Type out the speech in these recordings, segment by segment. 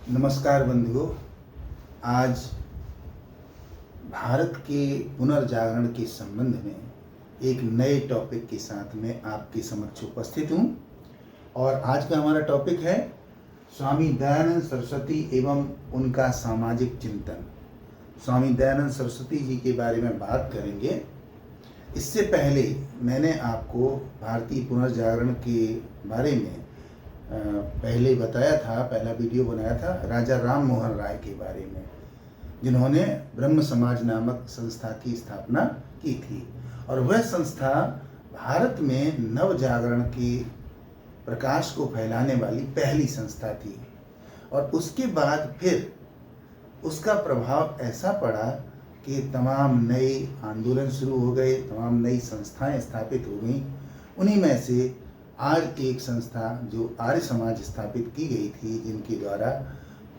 नमस्कार बंधुओं। आज भारत के पुनर्जागरण के संबंध में एक नए टॉपिक के साथ में आपके समक्ष उपस्थित हूँ। और आज का हमारा टॉपिक है स्वामी दयानंद सरस्वती एवं उनका सामाजिक चिंतन। स्वामी दयानंद सरस्वती जी के बारे में बात करेंगे। इससे पहले मैंने आपको भारतीय पुनर्जागरण के बारे में पहले बताया था, पहला वीडियो बनाया था राजा राम मोहन राय के बारे में, जिन्होंने ब्रह्म समाज नामक संस्था की स्थापना की थी। और वह संस्था भारत में नव जागरण के प्रकाश को फैलाने वाली पहली संस्था थी। और उसके बाद फिर उसका प्रभाव ऐसा पड़ा कि तमाम नए आंदोलन शुरू हो गए, तमाम नई संस्थाएं स्थापित हो गईं। उन्हीं में से आज एक संस्था जो आर्य समाज स्थापित की गई थी, जिनके द्वारा,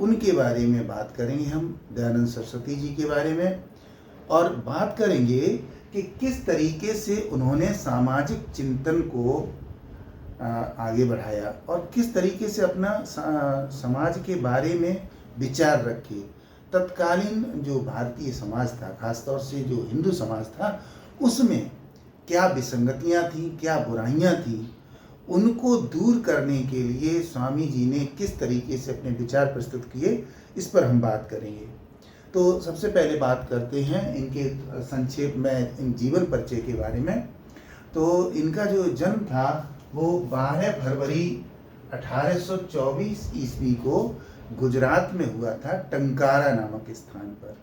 उनके बारे में बात करेंगे हम, दयानंद सरस्वती जी के बारे में। और बात करेंगे कि किस तरीके से उन्होंने सामाजिक चिंतन को आगे बढ़ाया और किस तरीके से अपना समाज के बारे में विचार रखे। तत्कालीन जो भारतीय समाज था, खासतौर से जो हिंदू समाज था, उसमें क्या विसंगतियां थीं, क्या बुराइयां थीं, उनको दूर करने के लिए स्वामी जी ने किस तरीके से अपने विचार प्रस्तुत किए, इस पर हम बात करेंगे। तो सबसे पहले बात करते हैं इनके संक्षेप में इन जीवन परिचय के बारे में। तो इनका जो जन्म था वो 12 फरवरी 1824 ईस्वी को गुजरात में हुआ था, टंकारा नामक स्थान पर।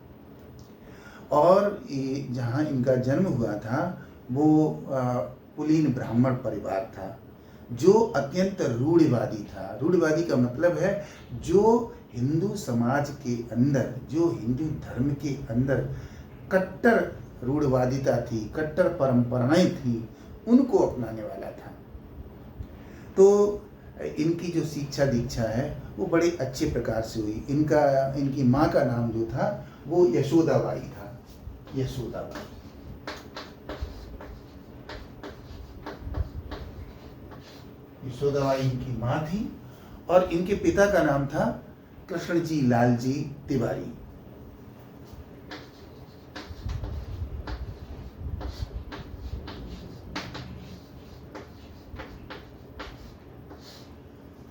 और जहाँ इनका जन्म हुआ था वो कुलीन ब्राह्मण परिवार था, जो अत्यंत रूढ़िवादी था। रूढ़िवादी का मतलब है जो हिंदू समाज के अंदर, जो हिंदू धर्म के अंदर कट्टर रूढ़िवादिता थी, कट्टर परंपराएं थी, उनको अपनाने वाला था। तो इनकी जो शिक्षा दीक्षा है वो बड़े अच्छे प्रकार से हुई। इनकी माँ का नाम जो था वो यशोदाबाई था, यशोदाबाई। यशोदाबाई इनकी माँ थी। और इनके पिता का नाम था कृष्णजी लालजी तिवारी।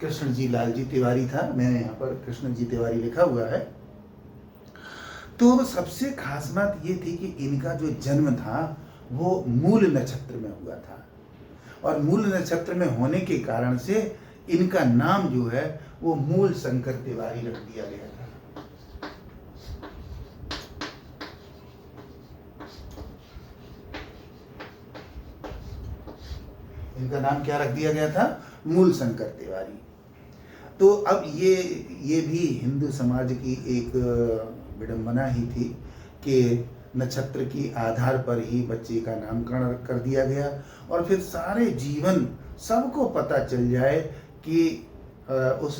कृष्णजी लालजी तिवारी था, मैंने यहाँ पर कृष्णजी तिवारी लिखा हुआ है। तो सबसे खास बात ये थी कि इनका जो जन्म था वो मूल नक्षत्र में हुआ था। और मूल नक्षत्र में होने के कारण से इनका नाम जो है वो मूल शंकर तिवारी रख दिया गया था। इनका नाम क्या रख दिया गया था? मूल शंकर तिवारी। तो अब ये भी हिंदू समाज की एक विडंबना ही थी कि नक्षत्र की आधार पर ही बच्चे का नामकरण कर दिया गया। और फिर सारे जीवन सबको पता चल जाए कि उस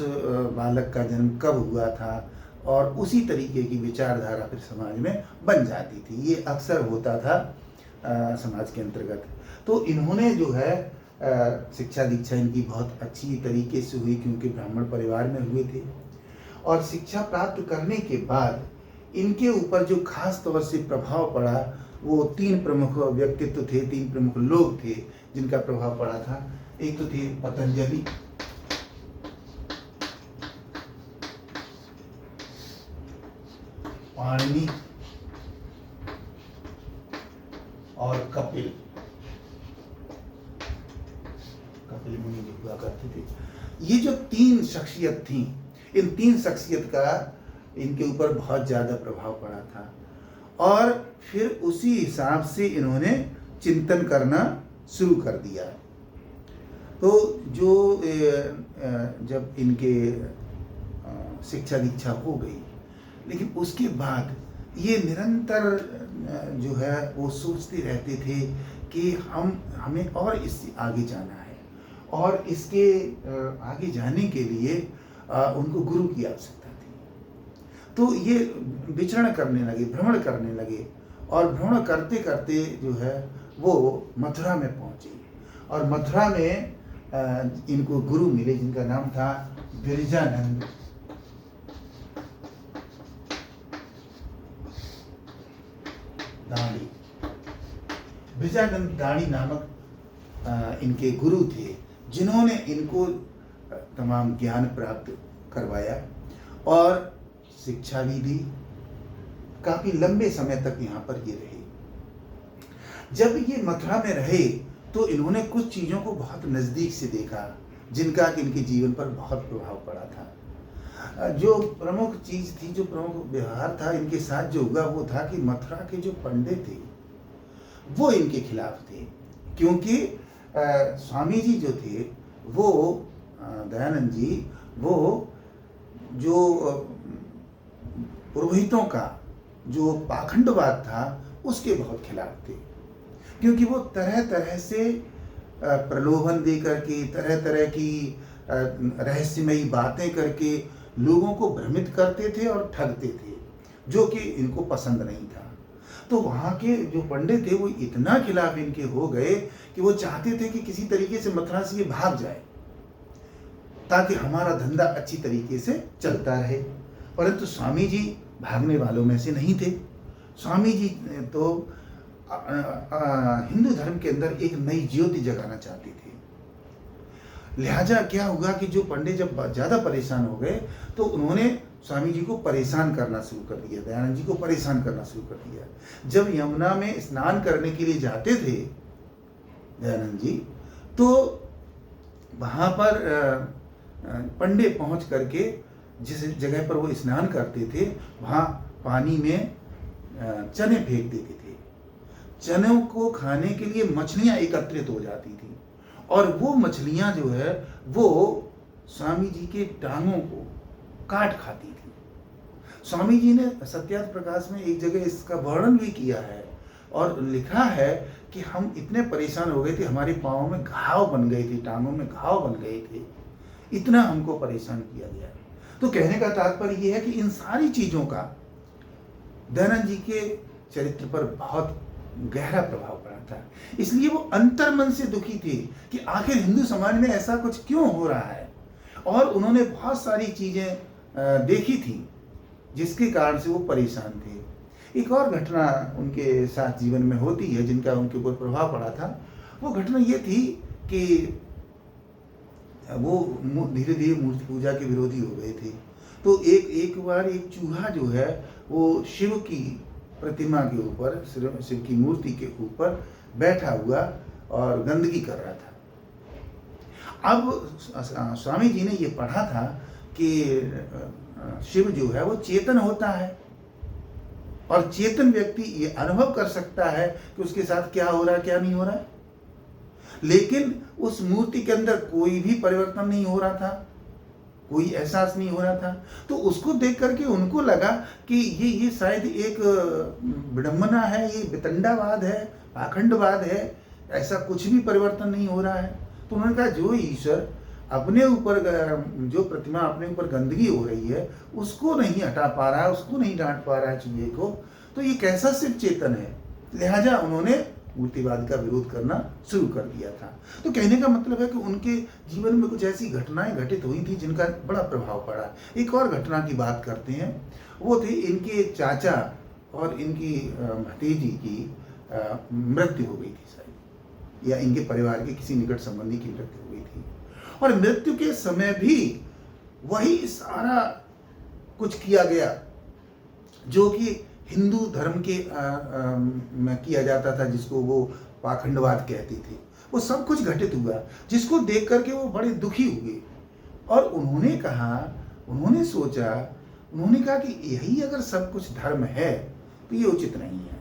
बालक का जन्म कब हुआ था, और उसी तरीके की विचारधारा फिर समाज में बन जाती थी। ये अक्सर होता था समाज के अंतर्गत। तो इन्होंने जो है शिक्षा दीक्षा इनकी बहुत अच्छी तरीके से हुई, क्योंकि ब्राह्मण परिवार में हुए थे। और शिक्षा प्राप्त करने के बाद इनके ऊपर जो खास तौर से प्रभाव पड़ा वो 3 प्रमुख व्यक्तित्व थे, 3 प्रमुख लोग थे जिनका प्रभाव पड़ा था। एक तो थे पतंजलि, पाणिनि और कपिल मुनि जो हुआ करते थे। ये जो 3 शख्सियत थी, इन 3 शख्सियत का इनके ऊपर बहुत ज़्यादा प्रभाव पड़ा था। और फिर उसी हिसाब से इन्होंने चिंतन करना शुरू कर दिया। तो जो जब इनके शिक्षा दीक्षा हो गई, लेकिन उसके बाद ये निरंतर जो है वो सोचते रहते थे कि हमें और इससे आगे जाना है। और इसके आगे जाने के लिए उनको गुरु की आवश्यकता थी। तो ये विचरण करने लगे, भ्रमण करने लगे। और भ्रमण करते करते जो है वो मथुरा में पहुँचे। और मथुरा में इनको गुरु मिले जिनका नाम था बिरजानंद। दाणी, ब्रिजानंद दाणी नामक इनके गुरु थे, जिन्होंने इनको तमाम ज्ञान प्राप्त करवाया और शिक्षा भी दी। काफी लंबे समय तक यहाँ पर ये रहे। जब ये मथुरा में रहे तो इन्होंने कुछ चीजों को बहुत नजदीक से देखा, जिनका कि इनके जीवन पर बहुत प्रभाव पड़ा था। जो प्रमुख चीज थी, जो प्रमुख व्यवहार था इनके साथ जो हुआ, वो था कि मथुरा के जो पंडित थे वो इनके खिलाफ थे, क्योंकि स्वामी जी जो थे वो दयानंद जी, वो जो पुरोहितों का जो पाखंडवाद था उसके बहुत खिलाफ थे, क्योंकि वो तरह तरह से प्रलोभन दे करके, तरह तरह की रहस्यमयी बातें करके लोगों को भ्रमित करते थे और ठगते थे, जो कि इनको पसंद नहीं था। तो वहाँ के जो पंडित थे वो इतना खिलाफ इनके हो गए कि वो चाहते थे कि किसी तरीके से मथुरा से ये भाग जाए, ताकि हमारा धंधा अच्छी तरीके से चलता रहे। परंतु स्वामी जी भागने वालों में से नहीं थे। स्वामी जी तो हिंदू धर्म के अंदर एक नई ज्योति जगाना चाहते थे। लिहाजा क्या हुआ कि जो पंडित जब ज्यादा परेशान हो गए तो उन्होंने स्वामी जी को परेशान करना शुरू कर दिया, दयानंद जी को परेशान करना शुरू कर दिया। जब यमुना में स्नान करने के लिए जाते थे दयानंद जी, तो वहां पर पंडित पहुंच करके जिस जगह पर वो स्नान करते थे वहां पानी में चने फेंक देते थे। चनों को खाने के लिए मछलियां एकत्रित हो जाती थी और वो मछलियां जो है वो स्वामी जी के टांगों को काट खाती थी। स्वामी जी ने सत्यार्थ प्रकाश में एक जगह इसका वर्णन भी किया है और लिखा है कि हम इतने परेशान हो गए थे, हमारे पाँव में घाव बन गए थे, टांगों में घाव बन गए थे, इतना हमको परेशान किया गया। तो कहने का तात्पर्य यह है कि इन सारी चीजों का दयानंद जी के चरित्र पर बहुत गहरा प्रभाव पड़ा था। इसलिए वो अंतर्मन से दुखी थे कि आखिर हिंदू समाज में ऐसा कुछ क्यों हो रहा है, और उन्होंने बहुत सारी चीजें देखी थी जिसके कारण से वो परेशान थे। एक और घटना उनके साथ जीवन में होती है जिनका उनके ऊपर प्रभाव पड़ा था। वो घटना ये थी कि वो धीरे धीरे मूर्ति पूजा के विरोधी हो गए थे। तो एक बार एक चूहा जो है वो शिव की प्रतिमा के ऊपर, शिव की मूर्ति के ऊपर बैठा हुआ और गंदगी कर रहा था। अब स्वामी जी ने ये पढ़ा था कि शिव जो है वो चेतन होता है और चेतन व्यक्ति ये अनुभव कर सकता है कि उसके साथ क्या हो रहा है, क्या नहीं हो रहा है। लेकिन उस मूर्ति के अंदर कोई भी परिवर्तन नहीं हो रहा था, कोई एहसास नहीं हो रहा था। तो उसको देख करके उनको लगा कि ये शायद एक विडंबना है, ये वितंडावाद है, पाखंडवाद है, ऐसा कुछ भी परिवर्तन नहीं हो रहा है। तो उन्होंने कहा जो ईश्वर अपने ऊपर, जो प्रतिमा अपने ऊपर गंदगी हो रही है उसको नहीं हटा पा रहा है, उसको नहीं डांट पा रहा है चूहे को, तो ये कैसा सिर्फ चेतन है। लिहाजा उन्होंने मूर्तिवाद का विरोध करना शुरू कर दिया था। तो कहने का मतलब है कि उनके जीवन में कुछ ऐसी घटनाएं घटित हुई थी जिनका बड़ा प्रभाव पड़ा। एक और घटना की बात करते हैं। वो थी इनके चाचा और इनकी भतीजी की मृत्यु हो गई थी शायद, या इनके परिवार के किसी निकट संबंधी की मृत्यु हो गई थी। और मृत्यु के समय भी वही सारा कुछ किया गया जो कि हिंदू धर्म के में किया जाता था, जिसको वो पाखंडवाद कहते थे। वो सब कुछ घटित हुआ जिसको देख करके वो बड़े दुखी हुए और उन्होंने कहा, उन्होंने सोचा, उन्होंने कहा कि यही अगर सब कुछ धर्म है तो ये उचित नहीं है,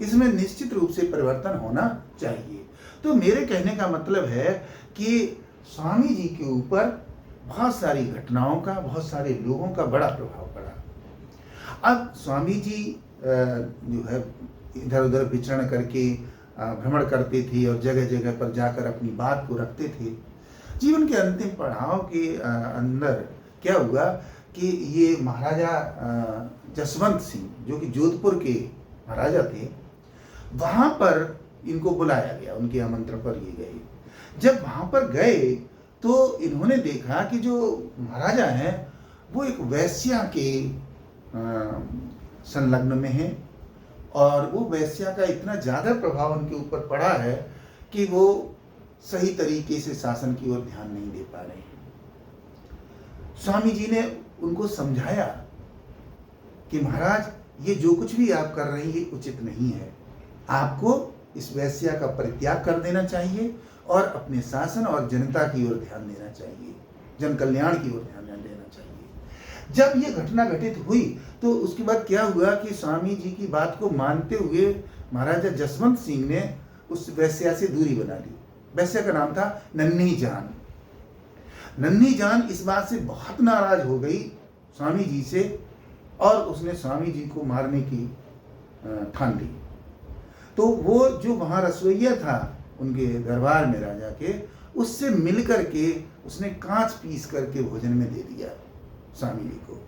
इसमें निश्चित रूप से परिवर्तन होना चाहिए। तो मेरे कहने का मतलब है कि स्वामी जी के ऊपर बहुत सारी घटनाओं का, बहुत सारे लोगों का बड़ा प्रभाव पड़ा। अब स्वामी जी जो है इधर उधर विचरण करके भ्रमण करते थे और जगह जगह पर जाकर अपनी बात को रखते थे। जीवन के अंतिम पड़ाव के अंदर क्या हुआ कि ये महाराजा जसवंत सिंह, जो कि जोधपुर के महाराजा थे, वहाँ पर इनको बुलाया गया, उनके आमंत्रण पर ये गए। जब वहाँ पर गए तो इन्होंने देखा कि जो महाराजा हैं वो एक वैश्या के संलग्न में हैं और वो वेश्या का इतना ज़्यादा प्रभाव उनके ऊपर पड़ा है कि वो सही तरीके से शासन की ओर ध्यान नहीं दे पा रहे हैं। स्वामी जी ने उनको समझाया कि महाराज, ये जो कुछ भी आप कर रहे हैं ये उचित नहीं है। आपको इस वेश्या का परित्याग कर देना चाहिए और अपने शासन और जनता की ओर ध्यान देना चाहिए, जन कल्याण की ओर ध्यान देना चाहिए। जब ये घटना घटित हुई तो उसके बाद क्या हुआ कि स्वामी जी की बात को मानते हुए महाराजा जसवंत सिंह ने उस वेश्या से दूरी बना ली। वेश्या का नाम था नन्ही जान। नन्ही जान इस बात से बहुत नाराज हो गई स्वामी जी से और उसने स्वामी जी को मारने की ठान ली। तो वो जो वहाँ रसोइया था उनके दरबार में राजा के, उससे मिल करके उसने कांच पीस करके भोजन में दे दिया स्वामी जी को,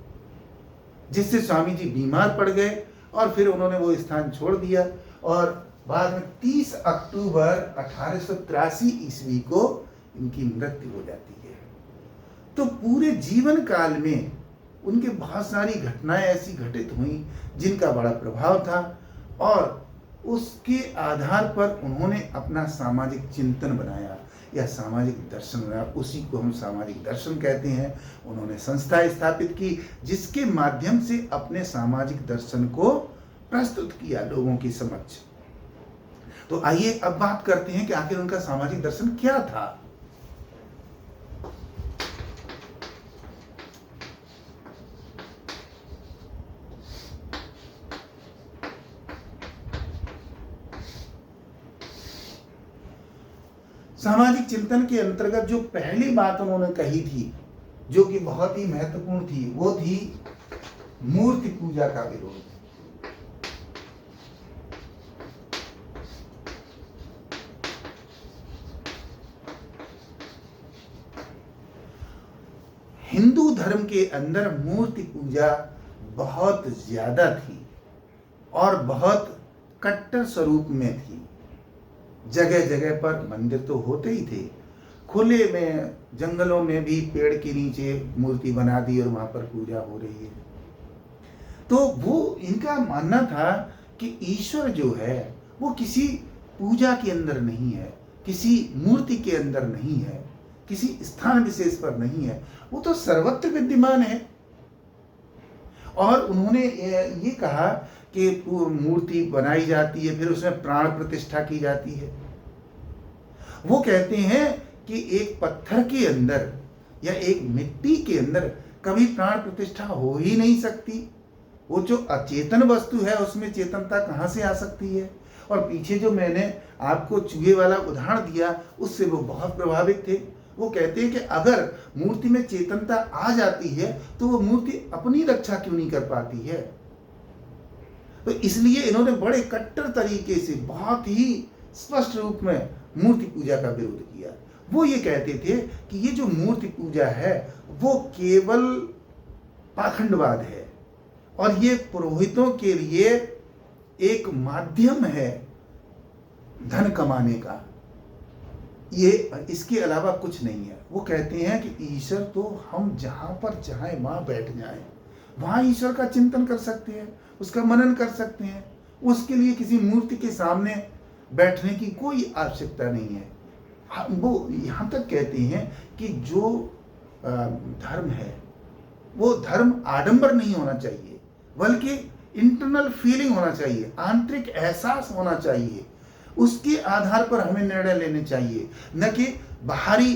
जिससे स्वामी जी बीमार पड़ गए और फिर उन्होंने वो स्थान छोड़ दिया। और बाद में 30 अक्टूबर 1883 ईस्वी को इनकी मृत्यु हो जाती है। तो पूरे जीवन काल में उनके बहुत सारी घटनाएं ऐसी घटित हुई जिनका बड़ा प्रभाव था और उसके आधार पर उन्होंने अपना सामाजिक चिंतन बनाया या सामाजिक दर्शन बनाया। उसी को हम सामाजिक दर्शन कहते हैं। उन्होंने संस्था स्थापित की जिसके माध्यम से अपने सामाजिक दर्शन को प्रस्तुत किया लोगों के समक्ष। तो आइए अब बात करते हैं कि आखिर उनका सामाजिक दर्शन क्या था। सामाजिक चिंतन के अंतर्गत जो पहली बात उन्होंने कही थी, जो कि बहुत ही महत्वपूर्ण थी, वो थी मूर्ति पूजा का विरोध। हिंदू धर्म के अंदर मूर्ति पूजा बहुत ज्यादा थी और बहुत कट्टर स्वरूप में थी। जगह जगह पर मंदिर तो होते ही थे, खुले में जंगलों में भी पेड़ के नीचे मूर्ति बना दी और वहां पर पूजा हो रही है। तो वो इनका मानना था कि ईश्वर जो है वो किसी पूजा के अंदर नहीं है, किसी मूर्ति के अंदर नहीं है, किसी स्थान विशेष पर नहीं है, वो तो सर्वत्र विद्यमान है। और उन्होंने ये कहा कि मूर्ति बनाई जाती है, फिर उसमें प्राण प्रतिष्ठा की जाती है। वो कहते हैं कि एक पत्थर के अंदर या एक मिट्टी के अंदर कभी प्राण प्रतिष्ठा हो ही नहीं सकती। वो जो अचेतन वस्तु है उसमें चेतनता कहाँ से आ सकती है। और पीछे जो मैंने आपको चूहे वाला उदाहरण दिया उससे वो बहुत प्रभावित थे। वो कहते हैं कि अगर मूर्ति में चेतनता आ जाती है तो वो मूर्ति अपनी रक्षा क्यों नहीं कर पाती है। तो इसलिए इन्होंने बड़े कट्टर तरीके से बहुत ही स्पष्ट रूप में मूर्ति पूजा का विरोध किया। वो ये कहते थे कि ये जो मूर्ति पूजा है वो केवल पाखंडवाद है और ये पुरोहितों के लिए एक माध्यम है धन कमाने का, ये इसके अलावा कुछ नहीं है। वो कहते हैं कि ईश्वर तो हम जहाँ पर चाहें वहाँ बैठ जाएं, वहाँ ईश्वर का चिंतन कर सकते हैं, उसका मनन कर सकते हैं। उसके लिए किसी मूर्ति के सामने बैठने की कोई आवश्यकता नहीं है। वो यहाँ तक कहते हैं कि जो धर्म है वो धर्म आडंबर नहीं होना चाहिए, बल्कि इंटरनल फीलिंग होना चाहिए, आंतरिक एहसास होना चाहिए। उसके आधार पर हमें निर्णय लेने चाहिए, न कि बाहरी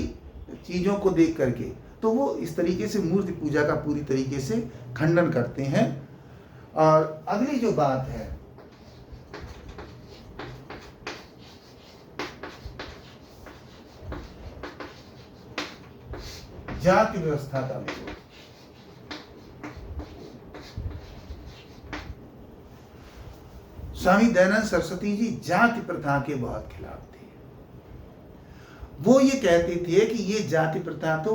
चीज़ों को देख करके। तो वो इस तरीके से मूर्ति पूजा का पूरी तरीके से खंडन करते हैं। और अगली जो बात है, जाति व्यवस्था का विरोध। स्वामी दयानंद सरस्वती जी जाति प्रथा के बहुत खिलाफ थे। वो ये कहते थे कि ये जाति प्रथा तो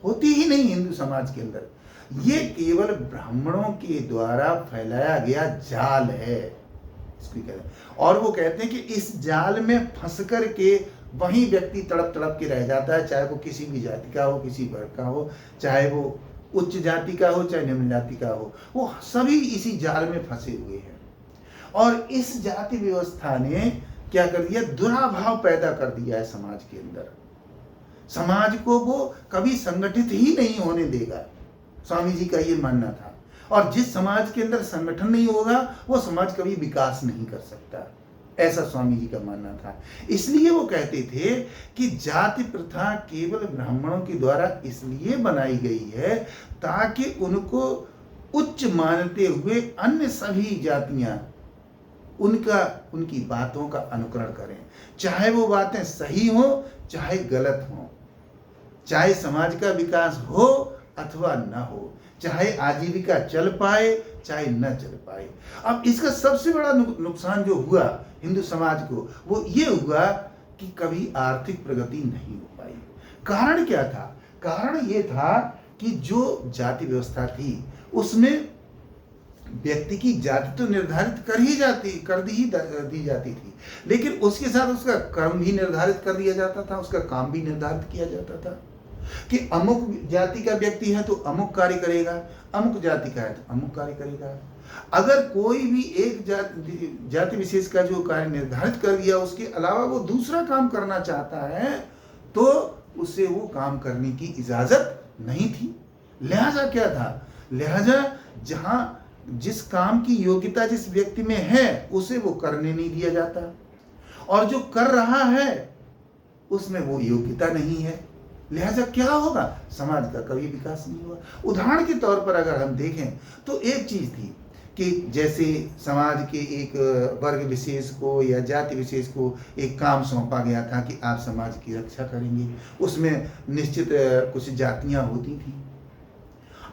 होती ही नहीं हिंदू समाज के अंदर, ये केवल ब्राह्मणों के द्वारा फैलाया गया जाल है, इसको कहते हैं। और वो कहते हैं कि इस जाल में फंस कर के वही व्यक्ति तड़प तड़प के रह जाता है, चाहे वो किसी भी जाति का हो, किसी वर्ग का हो, चाहे वो उच्च जाति का हो, चाहे निम्न जाति का हो, वो सभी इसी जाल में फंसे हुए हैं। और इस जाति व्यवस्था ने क्या कर दिया, दुराभाव पैदा कर दिया है समाज के अंदर। समाज को वो कभी संगठित ही नहीं होने देगा, स्वामी जी का ये मानना था। और जिस समाज के अंदर संगठन नहीं होगा वो समाज कभी विकास नहीं कर सकता, ऐसा स्वामी जी का मानना था। इसलिए वो कहते थे कि जाति प्रथा केवल ब्राह्मणों के द्वारा इसलिए बनाई गई है ताकि उनको उच्च मानते हुए अन्य सभी जातियां उनकी बातों का अनुकरण करें, चाहे वो बातें सही हो चाहे गलत हो, चाहे समाज का विकास हो अथवा न हो, चाहे आजीविका चल पाए चाहे न चल पाए। अब इसका सबसे बड़ा नुकसान जो हुआ हिंदू समाज को वो ये हुआ कि कभी आर्थिक प्रगति नहीं हो पाई। कारण क्या था? कारण ये था कि जो जाति व्यवस्था थी उसमें व्यक्ति की जाति तो निर्धारित कर दी जाती थी, लेकिन उसके साथ उसका कर्म भी निर्धारित कर दिया जाता था, उसका काम भी निर्धारित किया जाता था कि अमुक जाति का व्यक्ति है तो अमुक कार्य करेगा, अमुक जाति का है तो अमुक कार्य करेगा। अगर कोई भी एक जाति विशेष का जो कार्य निर्धारित कर दिया उसके अलावा वो दूसरा काम करना चाहता है तो उसे वो काम करने की इजाजत नहीं थी। लिहाजा क्या था, लिहाजा जहां जिस काम की योग्यता जिस व्यक्ति में है उसे वो करने नहीं दिया जाता, और जो कर रहा है उसमें वो योग्यता नहीं है। लिहाजा क्या होगा, समाज का कभी विकास नहीं हुआ। उदाहरण के तौर पर अगर हम देखें तो एक चीज थी कि जैसे समाज के एक वर्ग विशेष को या जाति विशेष को एक काम सौंपा गया था कि आप समाज की रक्षा करेंगे, उसमें निश्चित कुछ जातियां होती थी।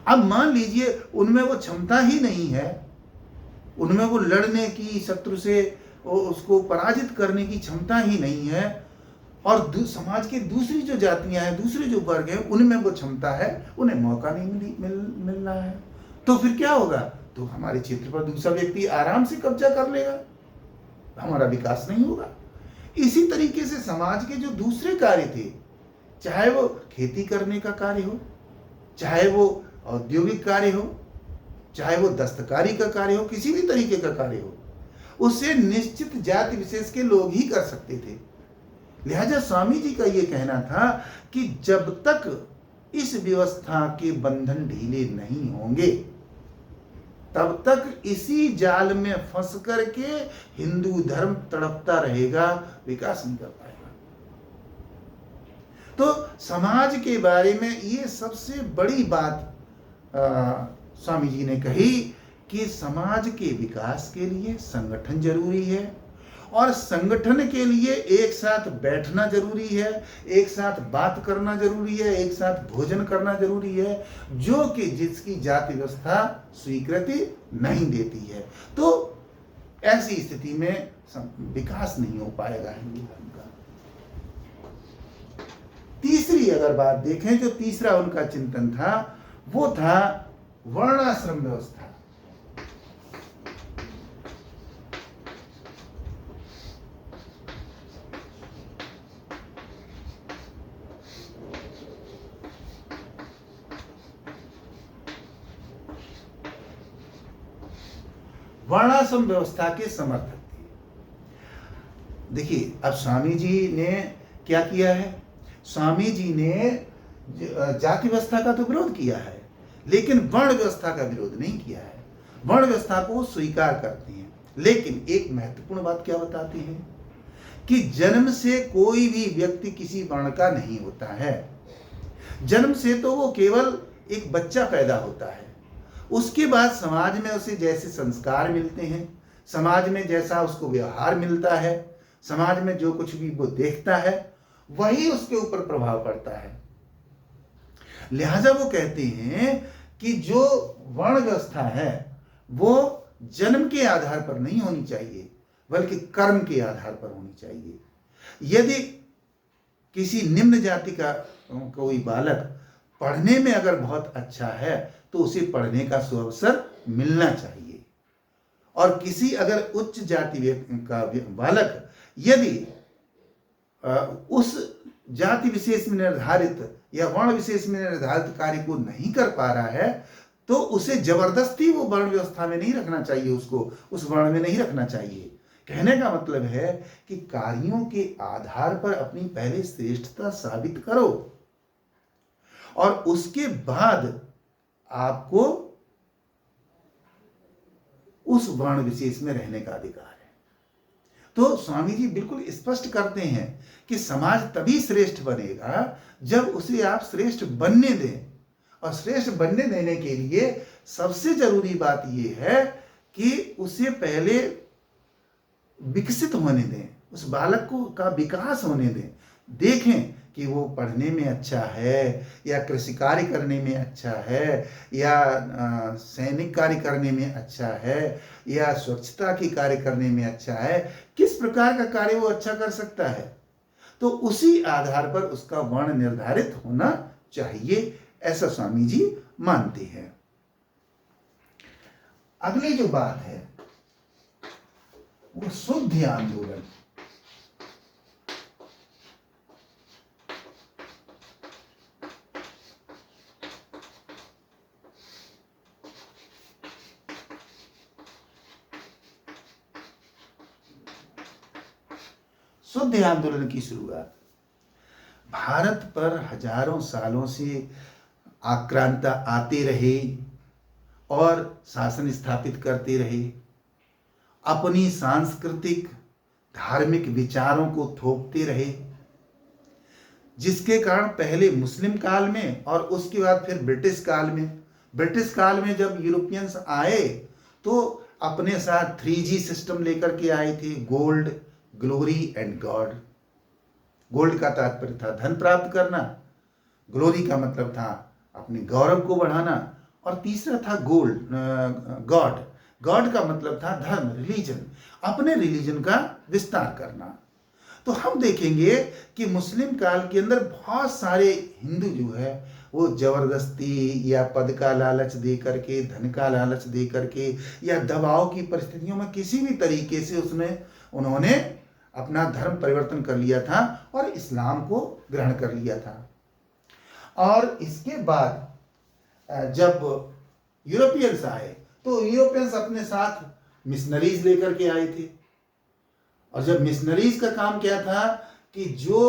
अब मान लीजिए उनमें वो क्षमता ही नहीं है, उनमें वो लड़ने की, शत्रु से उसको पराजित करने की क्षमता ही नहीं है, और समाज की दूसरी जो जातियां हैं, दूसरे जो वर्ग हैं, उनमें वो क्षमता है, उन्हें मौका नहीं मिल रहा है। तो फिर क्या होगा, तो हमारे क्षेत्र पर दूसरा व्यक्ति आराम से कब्जा कर लेगा, हमारा विकास नहीं होगा। इसी तरीके से समाज के जो दूसरे कार्य थे, चाहे वो खेती करने का कार्य हो, चाहे वो औद्योगिक कार्य हो, चाहे वो दस्तकारी का कार्य हो, किसी भी तरीके का कार्य हो, उसे निश्चित जाति विशेष के लोग ही कर सकते थे। लिहाजा स्वामी जी का ये कहना था कि जब तक इस व्यवस्था के बंधन ढीले नहीं होंगे तब तक इसी जाल में फंस करके हिंदू धर्म तड़पता रहेगा, विकास नहीं कर पाएगा। तो समाज के बारे में ये सबसे बड़ी बात स्वामी जी ने कही कि समाज के विकास के लिए संगठन जरूरी है, और संगठन के लिए एक साथ बैठना जरूरी है, एक साथ बात करना जरूरी है, एक साथ भोजन करना जरूरी है, जो कि जिसकी जाति व्यवस्था स्वीकृति नहीं देती है। तो ऐसी स्थिति में विकास नहीं हो पाएगा हिंदू धर्म का। तीसरी अगर बात देखें, जो तीसरा उनका चिंतन था वो था वर्णाश्रम व्यवस्था। वर्णाश्रम व्यवस्था के समर्थक थे। देखिए अब स्वामी जी ने क्या किया है, स्वामी जी ने जाति व्यवस्था का तो विरोध किया है, लेकिन वर्ण व्यवस्था का विरोध नहीं किया है। वर्ण व्यवस्था को स्वीकार करते हैं, लेकिन एक महत्वपूर्ण बात क्या बताते हैं कि जन्म से कोई भी व्यक्ति किसी वर्ण का नहीं होता है। जन्म से तो वो केवल एक बच्चा पैदा होता है, उसके बाद समाज में उसे जैसे संस्कार मिलते हैं, समाज में जैसा उसको व्यवहार मिलता है, समाज में जो कुछ भी वो देखता है वही उसके ऊपर प्रभाव पड़ता है। लिहाजा वो कहते हैं कि जो वर्ण व्यवस्था है वो जन्म के आधार पर नहीं होनी चाहिए, बल्कि कर्म के आधार पर होनी चाहिए। यदि किसी निम्न जाति का कोई बालक पढ़ने में अगर बहुत अच्छा है तो उसे पढ़ने का सुअवसर मिलना चाहिए, और किसी अगर उच्च जाति का बालक यदि उस जाति विशेष में निर्धारित या वर्ण विशेष में निर्धारित कार्य को नहीं कर पा रहा है तो उसे जबरदस्ती वो वर्ण व्यवस्था में नहीं रखना चाहिए, उसको उस वर्ण में नहीं रखना चाहिए। कहने का मतलब है कि कार्यों के आधार पर अपनी पहले श्रेष्ठता साबित करो और उसके बाद आपको उस वर्ण विशेष में रहने का अधिकार है। तो स्वामी जी बिल्कुल स्पष्ट करते हैं कि समाज तभी श्रेष्ठ बनेगा जब उसे आप श्रेष्ठ बनने दें, और श्रेष्ठ बनने देने के लिए सबसे जरूरी बात यह है कि उसे पहले विकसित होने दें, उस बालक को का विकास होने दें। देखें कि वो पढ़ने में अच्छा है या कृषि कार्य करने में अच्छा है या सैनिक कार्य करने में अच्छा है या स्वच्छता की कार्य करने में अच्छा है, किस प्रकार का कार्य वो अच्छा कर सकता है, तो उसी आधार पर उसका वर्ण निर्धारित होना चाहिए, ऐसा स्वामी जी मानते हैं। अगली जो बात है वो शुद्ध आंदोलन। शुद्ध आंदोलन की शुरुआत भारत पर हजारों सालों से आक्रांता आते रहे और शासन स्थापित करते रहे, अपनी सांस्कृतिक धार्मिक विचारों को थोपते रहे, जिसके कारण पहले मुस्लिम काल में और उसके बाद फिर ब्रिटिश काल में जब यूरोपियंस आए तो अपने साथ 3G सिस्टम लेकर के आए थे, gold, glory and God. Gold का तात्पर्य था धन प्राप्त करना, ग्लोरी का मतलब था अपने गौरव को बढ़ाना, और तीसरा था गॉड। गॉड का मतलब था धर्म, रिलीजन, अपने रिलीजन का विस्तार करना। तो हम देखेंगे कि मुस्लिम काल के अंदर बहुत सारे हिंदू जो है वो जबरदस्ती या पद का लालच दे करके, धन का लालच दे करके या दबाव की परिस्थितियों में किसी भी तरीके से उन्होंने अपना धर्म परिवर्तन कर लिया था और इस्लाम को ग्रहण कर लिया था। और इसके बाद जब यूरोपियंस आए तो यूरोपियंस अपने साथ मिशनरीज लेकर के आए थे, और जब मिशनरीज का काम क्या था कि जो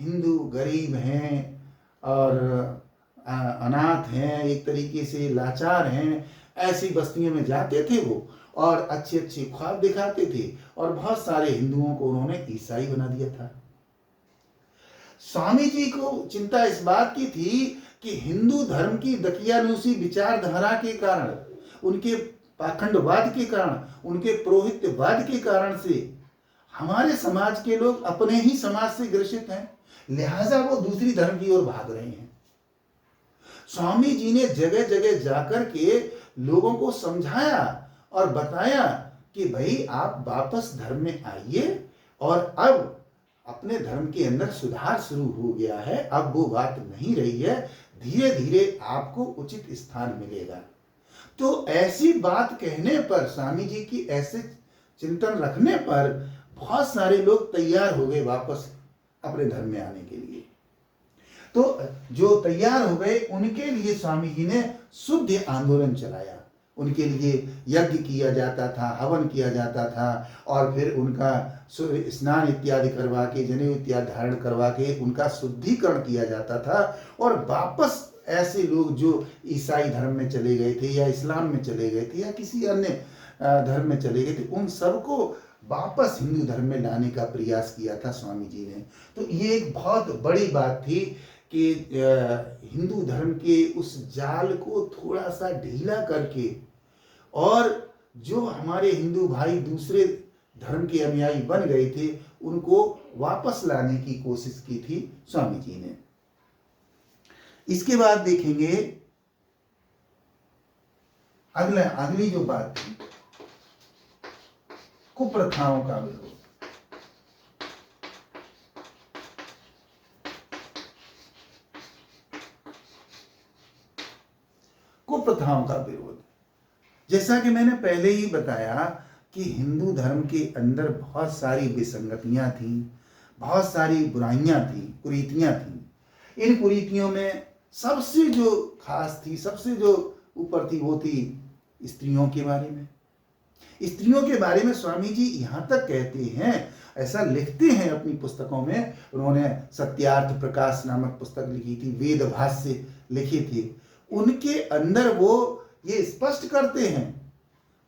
हिंदू गरीब हैं और अनाथ हैं, एक तरीके से लाचार हैं, ऐसी बस्तियों में जाते थे वो और अच्छे अच्छे ख्वाब दिखाते थे, और बहुत सारे हिंदुओं को उन्होंने ईसाई बना दिया था। स्वामी जी को चिंता इस बात की थी कि हिंदू धर्म की दकियानूसी विचारधारा के कारण, उनके पाखंडवाद के कारण, उनके पुरोहितवाद के कारण से हमारे समाज के लोग अपने ही समाज से ग्रसित हैं, लिहाजा वो दूसरी धर्म की ओर भाग रहे हैं। स्वामी जी ने जगह जगह जाकर के लोगों को समझाया और बताया कि भाई आप वापस धर्म में आइए, और अब अपने धर्म के अंदर सुधार शुरू हो गया है, अब वो बात नहीं रही है, धीरे धीरे आपको उचित स्थान मिलेगा। तो ऐसी बात कहने पर, स्वामी जी की ऐसे चिंतन रखने पर बहुत सारे लोग तैयार हो गए वापस अपने धर्म में आने के लिए। तो जो तैयार हो गए उनके लिए स्वामी जी ने शुद्ध आंदोलन चलाया। उनके लिए यज्ञ किया जाता था, हवन किया जाता था, और फिर उनका स्नान इत्यादि करवा के, जनेऊ इत्यादि धारण करवा के उनका शुद्धिकरण किया जाता था, और वापस ऐसे लोग जो ईसाई धर्म में चले गए थे या इस्लाम में चले गए थे या किसी अन्य धर्म में चले गए थे, उन सबको वापस हिंदू धर्म में लाने का प्रयास किया था स्वामी जी ने। तो ये एक बहुत बड़ी बात थी कि हिंदू धर्म के उस जाल को थोड़ा सा ढीला करके, और जो हमारे हिंदू भाई दूसरे धर्म के अनुयायी बन गए थे उनको वापस लाने की कोशिश की थी स्वामी जी ने। इसके बाद देखेंगे अगली जो बात थी, कुप्रथाओं का विरोध। कुप्रथाओं का विरोध, जैसा कि मैंने पहले ही बताया कि हिंदू धर्म के अंदर बहुत सारी विसंगतियां थी, बहुत सारी बुराइयां थी, कुरीतियां थी। इन कुरीतियों में सबसे जो खास थी, सबसे जो ऊपर थी वो थी स्त्रियों के बारे में। स्त्रियों के बारे में स्वामी जी यहाँ तक कहते हैं, ऐसा लिखते हैं अपनी पुस्तकों में। उन्होंने सत्यार्थ प्रकाश नामक पुस्तक लिखी थी, वेद भाष्य लिखे थे, उनके अंदर वो ये स्पष्ट करते हैं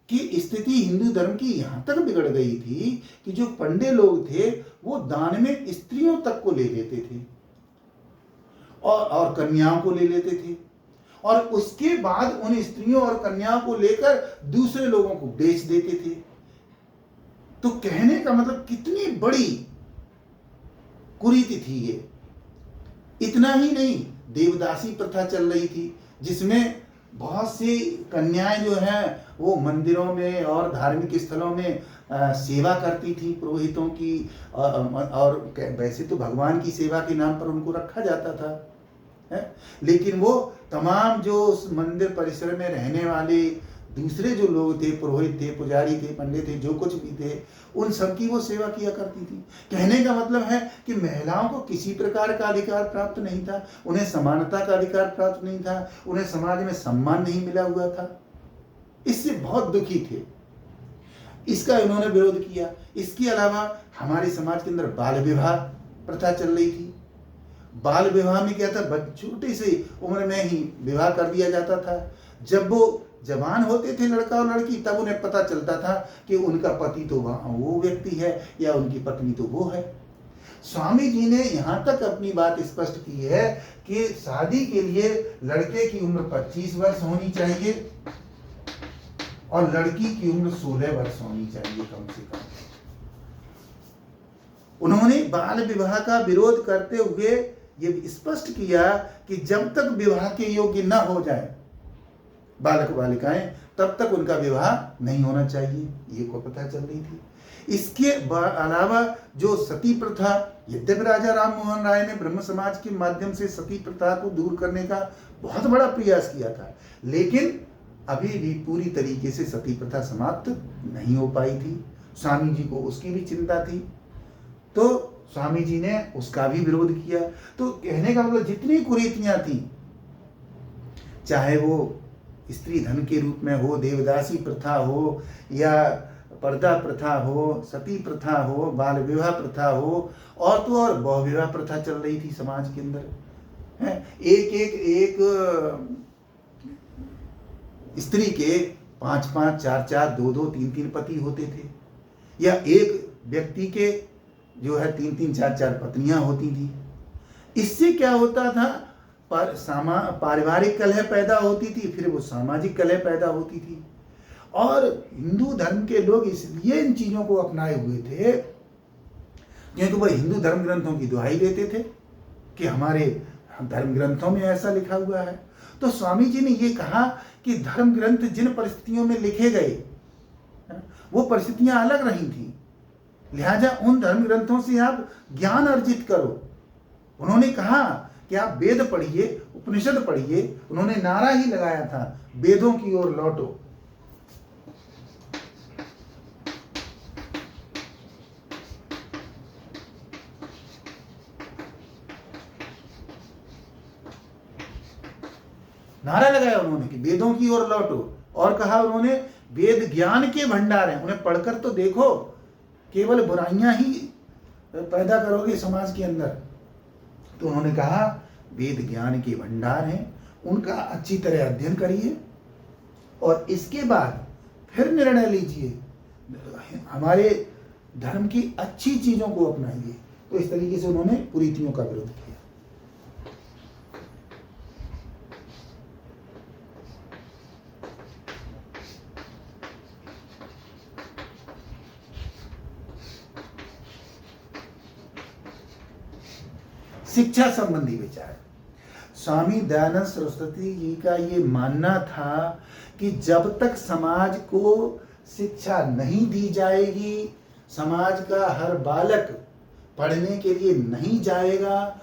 कि स्थिति हिंदू धर्म की यहाँ तक बिगड़ गई थी कि जो पंडे लोग थे वो दान में स्त्रियों तक को ले लेते थे और कन्याओं को ले लेते थे, और उसके बाद उन स्त्रियों और कन्याओं को लेकर दूसरे लोगों को बेच देते थे। तो कहने का मतलब कितनी बड़ी कुरीति थी ये। इतना ही नहीं, देवदासी प्रथा चल रही थी जिसमें बहुत सी कन्याएं जो हैं वो मंदिरों में और धार्मिक स्थलों में सेवा करती थी पुरोहितों की, और वैसे तो भगवान की सेवा के नाम पर उनको रखा जाता था है, लेकिन वो तमाम जो उस मंदिर परिसर में रहने वाले दूसरे जो लोग थे, पुरोहित थे, पुजारी थे, पंडित थे, जो कुछ भी थे, उन सब की वो सेवा किया करती थी। कहने का मतलब है कि महिलाओं को किसी प्रकार का अधिकार प्राप्त नहीं था, उन्हें समानता का अधिकार प्राप्त नहीं था, उन्हें समाज में सम्मान नहीं मिला हुआ था। इससे बहुत दुखी थे, इसका इन्होंने विरोध किया। इसके अलावा हमारे समाज के अंदर बाल विवाह प्रथा चल रही थी। बाल विवाह में क्या था, छोटी सी उम्र में ही विवाह कर दिया जाता था। जब वो जवान होते थे लड़का और लड़की, तब उन्हें पता चलता था कि उनका पति तो वो व्यक्ति है या उनकी पत्नी तो वो है। स्वामी जी ने यहाँ तक अपनी बात स्पष्ट की है कि शादी के लिए लड़के की उम्र 25 वर्ष होनी चाहिए और लड़की की उम्र 16 वर्ष होनी चाहिए कम से कम। उन्होंने बाल विवाह का विरोध करते हुए ये स्पष्ट किया कि जब तक विवाह के योग्य न हो जाए बालक बालिकाएं, तब तक उनका विवाह नहीं होना चाहिए, ये को पता चल रही थी। इसके अलावा जो सती प्रथा, यद्यपि राजा राम मोहन राय ने ब्रह्म समाज के माध्यम से सती प्रथा को दूर करने का बहुत बड़ा प्रयास किया था, लेकिन अभी भी पूरी तरीके से सती प्रथा समाप्त नहीं हो पाई थी। स्वामी जी को उसकी भी चिंता थी, तो स्वामी जी ने उसका भी विरोध किया। तो कहने का मतलब जितनी कुरीतियां थी, चाहे वो स्त्री धन के रूप में हो, देवदासी प्रथा हो, या पर्दा प्रथा हो, सती प्रथा हो, बाल विवाह प्रथा हो, और तो और बहु विवाह प्रथा चल रही थी समाज के अंदर है। एक स्त्री के 5-5, 4-4, 2-2, 3-3 पति होते थे, या एक व्यक्ति के जो है 3-3, 4-4 पत्नियां होती थी। इससे क्या होता था, पारिवारिक कलह पैदा होती थी, फिर वो सामाजिक कलह पैदा होती थी। और हिंदू धर्म के लोग इसलिए इन चीजों को अपनाए हुए थे क्योंकि वह हिंदू धर्म ग्रंथों की दुहाई देते थे कि हमारे धर्म ग्रंथों में ऐसा लिखा हुआ है। तो स्वामी जी ने ये कहा कि धर्म ग्रंथ जिन परिस्थितियों में लिखे गए वो परिस्थितियां अलग रही थी, लिहाजा उन धर्म ग्रंथों से आप ज्ञान अर्जित करो। उन्होंने कहा कि आप वेद पढ़िए, उपनिषद पढ़िए। उन्होंने नारा ही लगाया था, वेदों की ओर लौटो। नारा लगाया उन्होंने कि वेदों की ओर लौटो, और कहा उन्होंने वेद ज्ञान के भंडार हैं, उन्हें पढ़कर तो देखो, केवल बुराइयां ही पैदा करोगे समाज के अंदर। तो उन्होंने कहा वेद ज्ञान के भंडार हैं, उनका अच्छी तरह अध्ययन करिए और इसके बाद फिर निर्णय लीजिए, हमारे धर्म की अच्छी चीजों को अपनाइए। तो इस तरीके से उन्होंने कुरीतियों का विरोध किया। शिक्षा संबंधी विचार, स्वामी दयानंद सरस्वती जी का ये मानना था कि जब तक समाज को शिक्षा नहीं दी जाएगी, समाज का हर बालक पढ़ने के लिए नहीं जाएगा,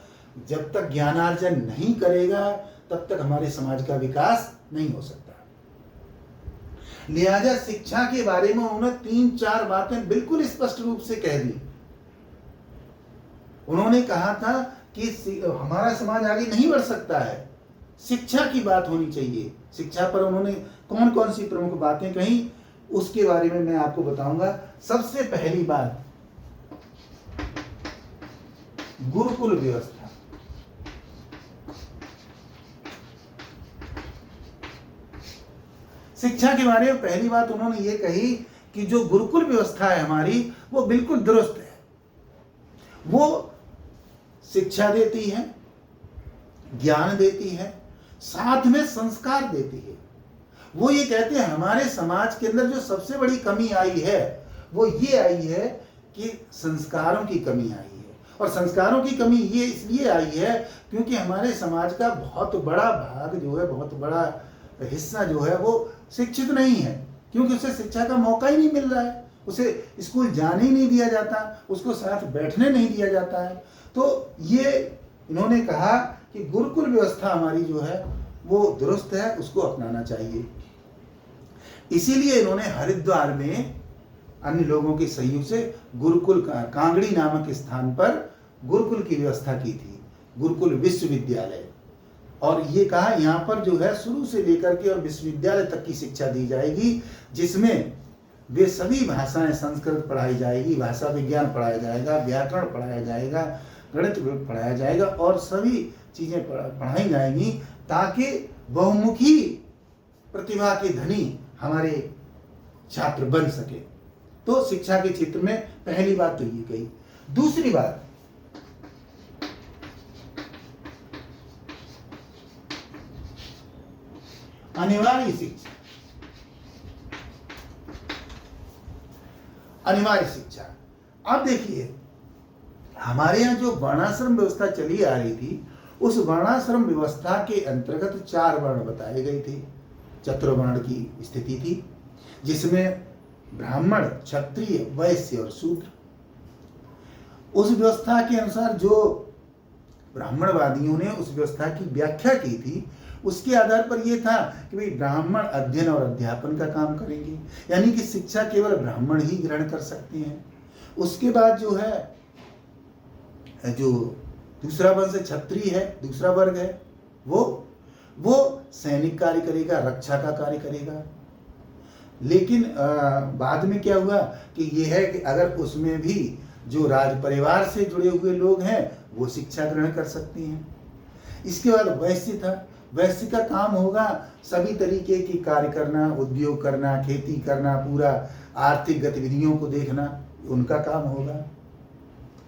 जब तक ज्ञानार्जन नहीं करेगा, तब तक हमारे समाज का विकास नहीं हो सकता। लिहाजा शिक्षा के बारे में उन्होंने 3-4 बातें बिल्कुल स्पष्ट रूप से कह दी। उन्होंने कहा था कि हमारा समाज आगे नहीं बढ़ सकता है शिक्षा की बात होनी चाहिए। शिक्षा पर उन्होंने कौन कौन सी प्रमुख बातें कही उसके बारे में मैं आपको बताऊंगा। सबसे पहली बात, गुरुकुल व्यवस्था। शिक्षा के बारे में पहली बात उन्होंने ये कही कि जो गुरुकुल व्यवस्था है हमारी, वो बिल्कुल दुरुस्त है। वो शिक्षा देती है, ज्ञान देती है, साथ में संस्कार देती है। वो ये कहते हैं हमारे समाज के अंदर जो सबसे बड़ी कमी आई है वो ये आई है कि संस्कारों की कमी आई है। और संस्कारों की कमी ये इसलिए आई है क्योंकि हमारे समाज का बहुत बड़ा भाग जो है, बहुत बड़ा हिस्सा जो है वो शिक्षित नहीं है, क्योंकि उसे शिक्षा का मौका ही नहीं मिल रहा है। उसे स्कूल जाने ही नहीं दिया जाता, उसको साथ बैठने नहीं दिया जाता है। तो ये इन्होंने कहा कि गुरुकुल व्यवस्था हमारी जो है वो दुरुस्त है, उसको अपनाना चाहिए। इसीलिए इन्होंने हरिद्वार में अन्य लोगों के सहयोग से गुरुकुल का कांगड़ी नामक स्थान पर गुरुकुल की व्यवस्था की थी, गुरुकुल विश्वविद्यालय। और ये कहा यहाँ पर जो है शुरू से लेकर के और विश्वविद्यालय तक की शिक्षा दी जाएगी, जिसमें वे सभी भाषाएं, संस्कृत पढ़ाई जाएगी, भाषा विज्ञान पढ़ाया जाएगा, व्याकरण पढ़ाया जाएगा, गणित पढ़ाया जाएगा और सभी चीजें पढ़ाई जाएंगी ताकि बहुमुखी प्रतिभा के धनी हमारे छात्र बन सके। तो शिक्षा के क्षेत्र में पहली बात तो ये कही। दूसरी बात, अनिवार्य शिक्षा। अनिवार्य शिक्षा, अब देखिए हमारे यहाँ जो वर्णाश्रम व्यवस्था चली आ रही थी, उस वर्णाश्रम व्यवस्था के अंतर्गत 4 वर्ण बताए गए थे। चतुर्वर्ण की स्थिति थी, जिसमें ब्राह्मण, क्षत्रिय, वैश्य और शूद्र। उस व्यवस्था के अनुसार जो ब्राह्मणवादियों ने उस व्यवस्था की व्याख्या की थी, उसके आधार पर यह था कि भाई ब्राह्मण अध्ययन और अध्यापन का काम करेंगे, यानी कि शिक्षा केवल ब्राह्मण ही ग्रहण कर सकते हैं। उसके बाद जो है, जो दूसरा वंश क्षत्रिय है, दूसरा वर्ग है, वो सैनिक कार्य करेगा, रक्षा का कार्य करेगा। लेकिन बाद में क्या हुआ कि ये है कि अगर उसमें भी जो राज परिवार से जुड़े हुए लोग हैं वो शिक्षा ग्रहण कर सकते हैं। इसके बाद वैश्य था। वैश्य का काम होगा सभी तरीके की कार्य करना, उद्योग करना, खेती करना, पूरा आर्थिक गतिविधियों को देखना, उनका काम होगा,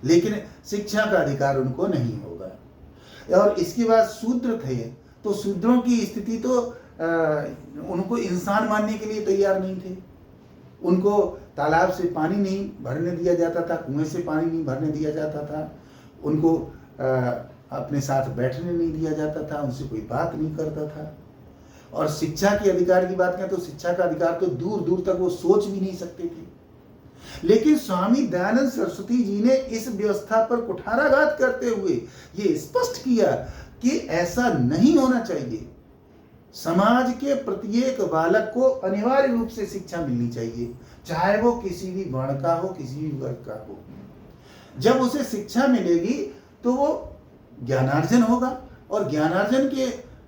लेकिन शिक्षा का अधिकार उनको नहीं होगा। और इसके बाद शूद्र थे, तो शूद्रों की स्थिति तो उनको इंसान मानने के लिए तैयार नहीं थे। उनको तालाब से पानी नहीं भरने दिया जाता था, कुएं से पानी नहीं भरने दिया जाता था, उनको अपने साथ बैठने नहीं दिया जाता था, उनसे कोई बात नहीं करता था। और शिक्षा के अधिकार की बात करें तो शिक्षा का अधिकार तो दूर दूर तक वो सोच भी नहीं सकते थे। लेकिन स्वामी दयानंद सरस्वती जी ने इस व्यवस्था पर कुठाराघात करते हुए ये स्पष्ट किया कि ऐसा नहीं होना चाहिए। समाज के प्रत्येक बालक को अनिवार्य रूप से शिक्षा मिलनी चाहिए, चाहे वो किसी भी वर्ण का हो, किसी भी वर्ग का हो। जब उसे शिक्षा मिलेगी तो वो ज्ञानार्जन होगा, और ज्ञानार्जन के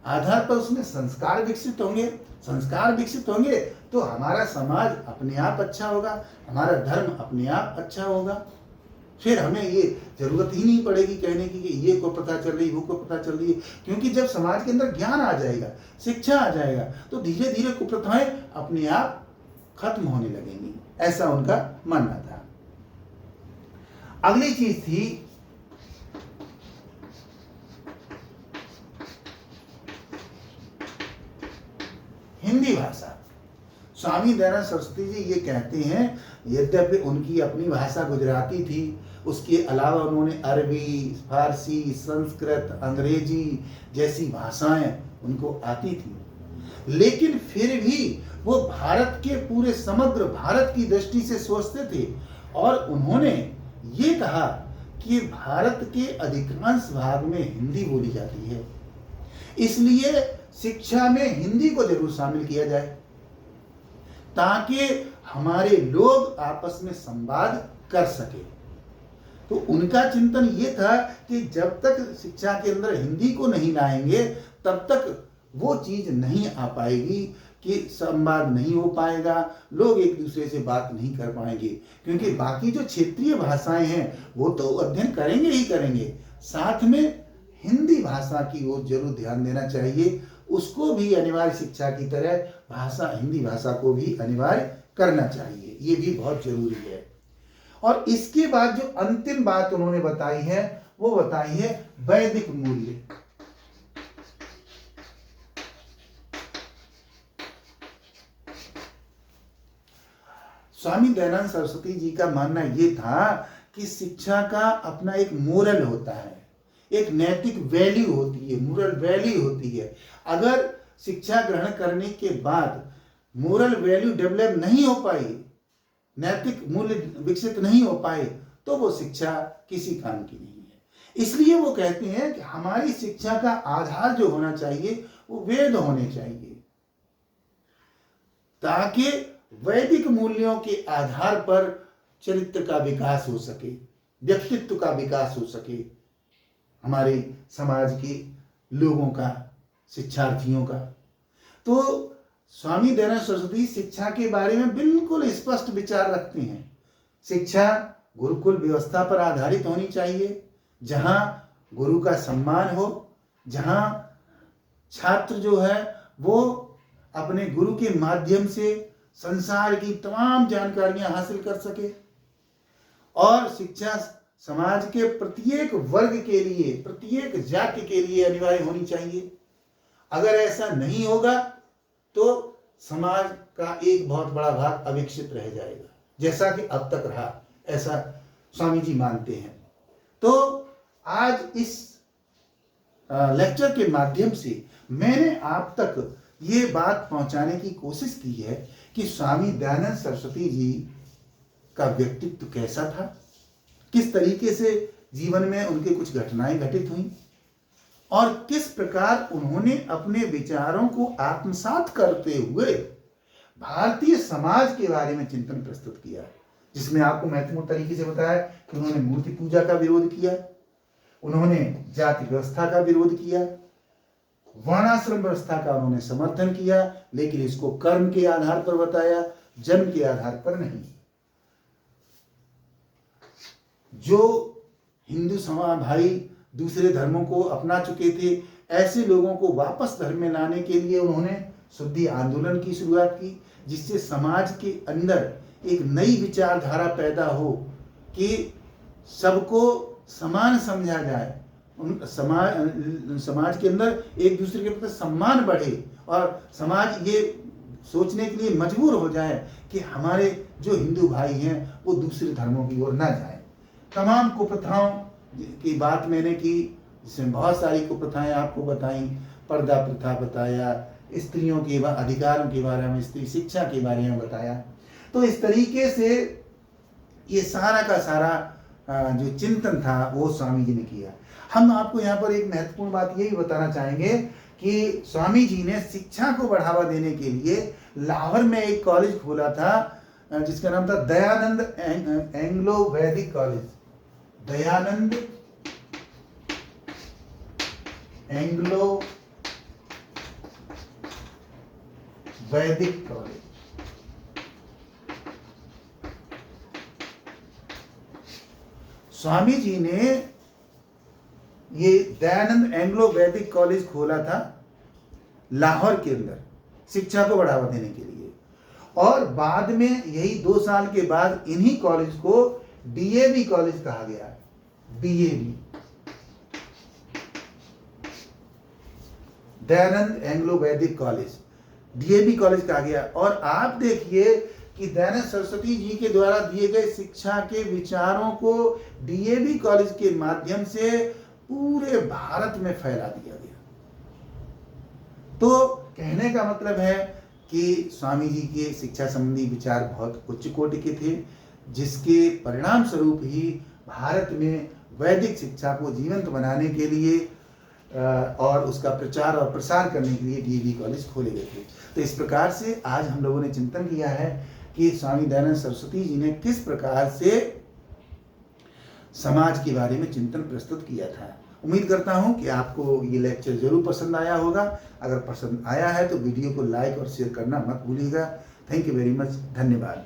आधार पर उसमें संस्कार विकसित होंगे। संस्कार विकसित होंगे तो हमारा समाज अपने आप अच्छा होगा, हमारा धर्म अपने आप अच्छा होगा। फिर हमें ये जरूरत ही नहीं पड़ेगी कहने की कि ये को पता चल रही, वो को पता चल रही है, क्योंकि जब समाज के अंदर ज्ञान आ जाएगा, शिक्षा आ जाएगा, तो धीरे धीरे कुप्रथाएं अपने आप खत्म होने लगेंगी। ऐसा उनका मानना था। अगली चीज थी हिंदी भाषा। स्वामी दयानंद सरस्वती जी ये कहते हैं, यद्यपि उनकी अपनी भाषा गुजराती थी, उसके अलावा उन्होंने अरबी, फारसी, संस्कृत, अंग्रेजी जैसी भाषाएं उनको आती थी, लेकिन फिर भी वो भारत के पूरे समग्र भारत की दृष्टि से सोचते थे। और उन्होंने ये कहा कि भारत के अधिकांश भाग में हिंदी बोली जाती है, इसलिए शिक्षा में हिंदी को जरूर शामिल किया जाए ताकि हमारे लोग आपस में संवाद कर सके। तो उनका चिंतन ये था कि जब तक शिक्षा के अंदर हिंदी को नहीं लाएंगे तब तक वो चीज नहीं आ पाएगी कि संवाद नहीं हो पाएगा, लोग एक दूसरे से बात नहीं कर पाएंगे। क्योंकि बाकी जो क्षेत्रीय भाषाएं हैं वो तो अध्ययन करेंगे ही करेंगे, साथ में हिंदी भाषा की ओर जरूर ध्यान देना चाहिए। उसको भी अनिवार्य शिक्षा की तरह हिंदी भाषा को भी अनिवार्य करना चाहिए, ये भी बहुत जरूरी है। और इसके बाद जो अंतिम बात उन्होंने बताई है वो बताई है वैदिक मूल्य। स्वामी दयानंद सरस्वती जी का मानना ये था कि शिक्षा का अपना एक मोरल होता है, एक नैतिक वैल्यू होती है, मोरल वैल्यू होती है। अगर शिक्षा ग्रहण करने के बाद मोरल वैल्यू डेवलप नहीं हो पाई, नैतिक मूल्य विकसित नहीं हो पाए, तो वो शिक्षा किसी काम की नहीं है। इसलिए वो कहते हैं कि हमारी शिक्षा का आधार जो होना चाहिए वो वेद होने चाहिए, ताकि वैदिक मूल्यों के आधार पर चरित्र का विकास हो सके, व्यक्तित्व का विकास हो सके, हमारे समाज के लोगों का, शिक्षार्थियों का। तो स्वामी दयानंद सरस्वती शिक्षा के बारे में बिल्कुल स्पष्ट विचार रखते हैं। शिक्षा गुरुकुल व्यवस्था पर आधारित होनी चाहिए, जहां गुरु का सम्मान हो, जहां छात्र जो है वो अपने गुरु के माध्यम से संसार की तमाम जानकारियां हासिल कर सके। और शिक्षा समाज के प्रत्येक वर्ग के लिए, प्रत्येक जाति के लिए अनिवार्य होनी चाहिए। अगर ऐसा नहीं होगा तो समाज का एक बहुत बड़ा भाग अविकसित रह जाएगा, जैसा कि अब तक रहा, ऐसा स्वामी जी मानते हैं। तो आज इस लेक्चर के माध्यम से मैंने आप तक ये बात पहुंचाने की कोशिश की है कि स्वामी दयानंद सरस्वती जी का व्यक्तित्व कैसा था, किस तरीके से जीवन में उनके कुछ घटनाएं घटित हुई और किस प्रकार उन्होंने अपने विचारों को आत्मसात करते हुए भारतीय समाज के बारे में चिंतन प्रस्तुत किया, जिसमें आपको महत्वपूर्ण तरीके से बताया कि उन्होंने मूर्ति पूजा का विरोध किया, उन्होंने जाति व्यवस्था का विरोध किया, वर्णाश्रम व्यवस्था का उन्होंने समर्थन किया, लेकिन इसको कर्म के आधार पर बताया, जन्म के आधार पर नहीं। जो हिंदू समाज भाई दूसरे धर्मों को अपना चुके थे, ऐसे लोगों को वापस धर्म में लाने के लिए उन्होंने शुद्धि आंदोलन की शुरुआत की, जिससे समाज के अंदर एक नई विचारधारा पैदा हो कि सबको समान समझा जाए, समाज के अंदर एक दूसरे के प्रति सम्मान बढ़े और समाज ये सोचने के लिए मजबूर हो जाए कि हमारे जो हिंदू भाई हैं वो दूसरे धर्मों की ओर ना जाए। तमाम कुप्रथाओं की बात मैंने की, जिसमें बहुत सारी कुप्रथाएं आपको बताई, पर्दा प्रथा बताया, स्त्रियों के अधिकारों के बारे में, स्त्री शिक्षा के बारे में बताया। तो इस तरीके से ये सारा का सारा जो चिंतन था वो स्वामी जी ने किया। हम आपको यहाँ पर एक महत्वपूर्ण बात यही बताना चाहेंगे कि स्वामी जी ने शिक्षा को बढ़ावा देने के लिए लाहौर में एक कॉलेज खोला था, जिसका नाम था दयानंद एंग्लो वैदिक कॉलेज। दयानंद एंग्लो वैदिक कॉलेज। स्वामी जी ने ये दयानंद एंग्लो वैदिक कॉलेज खोला था लाहौर के अंदर शिक्षा को बढ़ावा देने के लिए, और बाद में यही 2 साल के बाद इन्हीं कॉलेज को डीएवी कॉलेज कहा गया है। डीएवी, दयानंद एंग्लो वैदिक कॉलेज, डीएवी कॉलेज कहा गया। और आप देखिए कि दयानंद सरस्वती जी के द्वारा दिए गए शिक्षा के विचारों को डीएवी कॉलेज के माध्यम से पूरे भारत में फैला दिया गया। तो कहने का मतलब है कि स्वामी जी के शिक्षा संबंधी विचार बहुत उच्च कोटि के थे, जिसके परिणाम स्वरूप ही भारत में वैदिक शिक्षा को जीवंत बनाने के लिए और उसका प्रचार और प्रसार करने के लिए डीएवी कॉलेज खोले गए थे। तो इस प्रकार से आज हम लोगों ने चिंतन किया है कि स्वामी दयानंद सरस्वती जी ने किस प्रकार से समाज के बारे में चिंतन प्रस्तुत किया था उम्मीद करता हूँ कि आपको ये लेक्चर ज़रूर पसंद आया होगा। अगर पसंद आया है तो वीडियो को लाइक और शेयर करना मत भूलिएगा। Thank you very much. धन्यवाद।